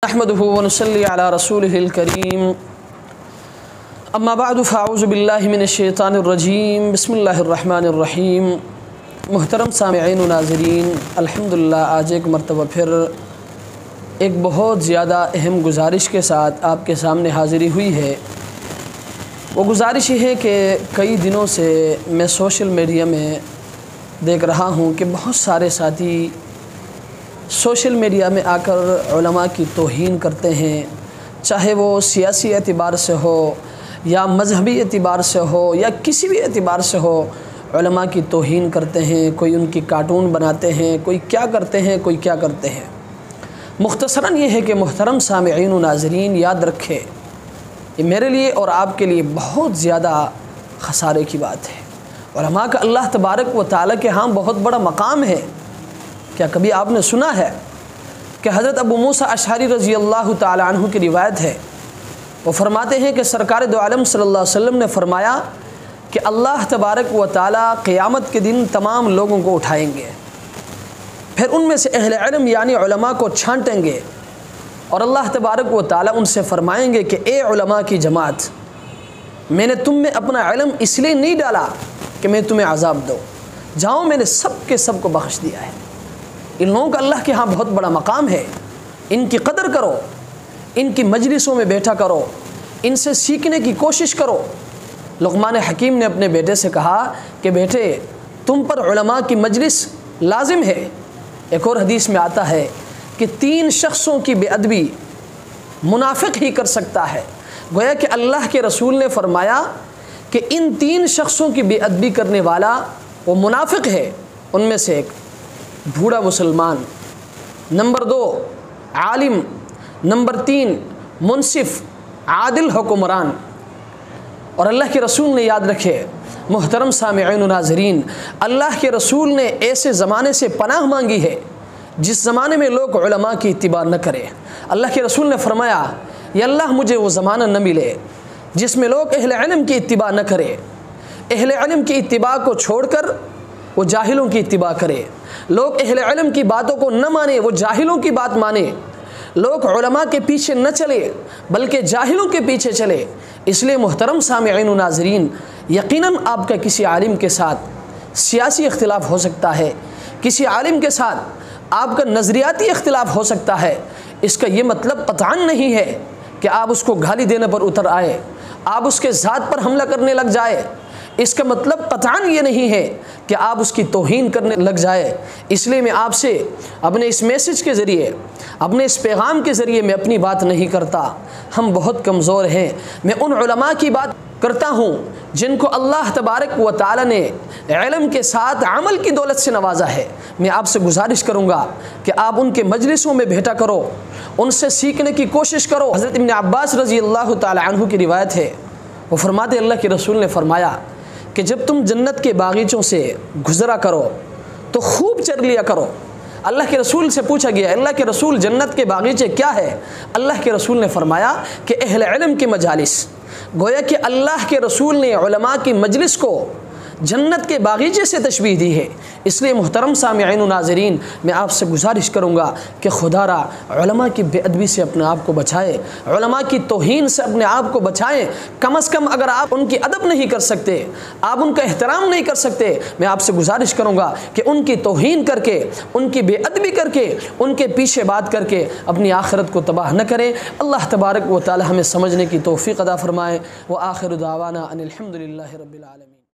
نحمده ونصلي على رسوله الكريم اما بعد فاعوذ باللہ من الشیطان الرجیم بسم اللہ الرحمن الرحیم۔ محترم سامعین و ناظرین، الحمدللہ آج ایک مرتبہ پھر ایک بہت زیادہ اہم گزارش کے ساتھ آپ کے سامنے حاضری ہوئی ہے۔ وہ گزارش یہ ہے کہ کئی دنوں سے میں سوشل میڈیا میں دیکھ رہا ہوں کہ بہت سارے ساتھی سوشل میڈیا میں آ کر علماء کی توہین کرتے ہیں، چاہے وہ سیاسی اعتبار سے ہو یا مذہبی اعتبار سے ہو یا کسی بھی اعتبار سے ہو، علماء کی توہین کرتے ہیں۔ کوئی ان کی کارٹون بناتے ہیں، کوئی کیا کرتے ہیں، کوئی کیا کرتے ہیں۔ مختصراً یہ ہے کہ محترم سامعین و ناظرین یاد رکھے، یہ میرے لیے اور آپ کے لیے بہت زیادہ خسارے کی بات ہے۔ علماء کا اللہ تبارک و تعالیٰ کے ہاں بہت بڑا مقام ہے۔ کیا کبھی آپ نے سنا ہے کہ حضرت ابو موسیٰ اشعری رضی اللہ تعالی عنہ کی روایت ہے، وہ فرماتے ہیں کہ سرکار دو عالم صلی اللہ علیہ وسلم نے فرمایا کہ اللہ تبارک و تعالیٰ قیامت کے دن تمام لوگوں کو اٹھائیں گے، پھر ان میں سے اہل علم یعنی علماء کو چھانٹیں گے، اور اللہ تبارک و تعالیٰ ان سے فرمائیں گے کہ اے علماء کی جماعت، میں نے تم میں اپنا علم اس لیے نہیں ڈالا کہ میں تمہیں عذاب دوں، جاؤ میں نے سب کے سب کو بخش دیا ہے۔ ان لوگوں کا اللہ کے ہاں بہت بڑا مقام ہے، ان کی قدر کرو، ان کی مجلسوں میں بیٹھا کرو، ان سے سیکھنے کی کوشش کرو۔ لقمان حکیم نے اپنے بیٹے سے کہا کہ بیٹے تم پر علماء کی مجلس لازم ہے۔ ایک اور حدیث میں آتا ہے کہ 3 شخصوں کی بے ادبی منافق ہی کر سکتا ہے۔ گویا کہ اللہ کے رسول نے فرمایا کہ ان 3 شخصوں کی بے ادبی کرنے والا وہ منافق ہے۔ ان میں سے ایک بوڑھا مسلمان، نمبر 2 عالم، نمبر 3 منصف عادل حکمران۔ اور اللہ کے رسول نے، یاد رکھے محترم سامعین و ناظرین، اللہ کے رسول نے ایسے زمانے سے پناہ مانگی ہے جس زمانے میں لوگ علماء کی اتباع نہ کریں۔ اللہ کے رسول نے فرمایا یا اللہ مجھے وہ زمانہ نہ ملے جس میں لوگ اہل علم کی اتباع نہ کرے، اہل علم کی اتباع کو چھوڑ کر وہ جاہلوں کی اتباع کرے، لوگ اہل علم کی باتوں کو نہ مانے، وہ جاہلوں کی بات مانے، لوگ علماء کے پیچھے نہ چلے بلکہ جاہلوں کے پیچھے چلے۔ اس لیے محترم سامعین و ناظرین، یقیناً آپ کا کسی عالم کے ساتھ سیاسی اختلاف ہو سکتا ہے، کسی عالم کے ساتھ آپ کا نظریاتی اختلاف ہو سکتا ہے، اس کا یہ مطلب قطعاً نہیں ہے کہ آپ اس کو گالی دینے پر اتر آئے، آپ اس کے ذات پر حملہ کرنے لگ جائے۔ اس کا مطلب قطعاً یہ نہیں ہے کہ آپ اس کی توہین کرنے لگ جائے۔ اس لیے میں آپ سے اپنے اس میسج کے ذریعے، اپنے اس پیغام کے ذریعے میں اپنی بات نہیں کرتا۔ ہم بہت کمزور ہیں۔ میں ان علماء کی بات کرتا ہوں جن کو اللہ تبارک و تعالی نے علم کے ساتھ عمل کی دولت سے نوازا ہے۔ میں آپ سے گزارش کروں گا کہ آپ ان کے مجلسوں میں بیٹھا کرو، ان سے سیکھنے کی کوشش کرو۔ حضرت ابن عباس رضی اللہ تعالی عنہ کی روایت ہے، وہ فرماتے اللہ کے رسول نے فرمایا کہ جب تم جنت کے باغیچوں سے گزرا کرو تو خوب چر لیا کرو۔ اللہ کے رسول سے پوچھا گیا اللہ کے رسول جنت کے باغیچے کیا ہے؟ اللہ کے رسول نے فرمایا کہ اہل علم کی مجالس۔ گویا کہ اللہ کے رسول نے علماء کی مجلس کو جنت کے باغیچے سے تشبیہ دی ہے۔ اس لیے محترم سامعین و ناظرین، میں آپ سے گزارش کروں گا کہ خدا را علماء کی بے ادبی سے اپنے آپ کو بچائے، علماء کی توہین سے اپنے آپ کو بچائیں۔ کم از کم اگر آپ ان کی ادب نہیں کر سکتے، آپ ان کا احترام نہیں کر سکتے، میں آپ سے گزارش کروں گا کہ ان کی توہین کر کے، ان کی بے ادبی کر کے، ان کے پیچھے بات کر کے اپنی آخرت کو تباہ نہ کریں۔ اللہ تبارک و تعالی ہمیں سمجھنے کی توفیق عطا فرمائے۔ وآخر دعوانا ان الحمد للہ رب العالمین۔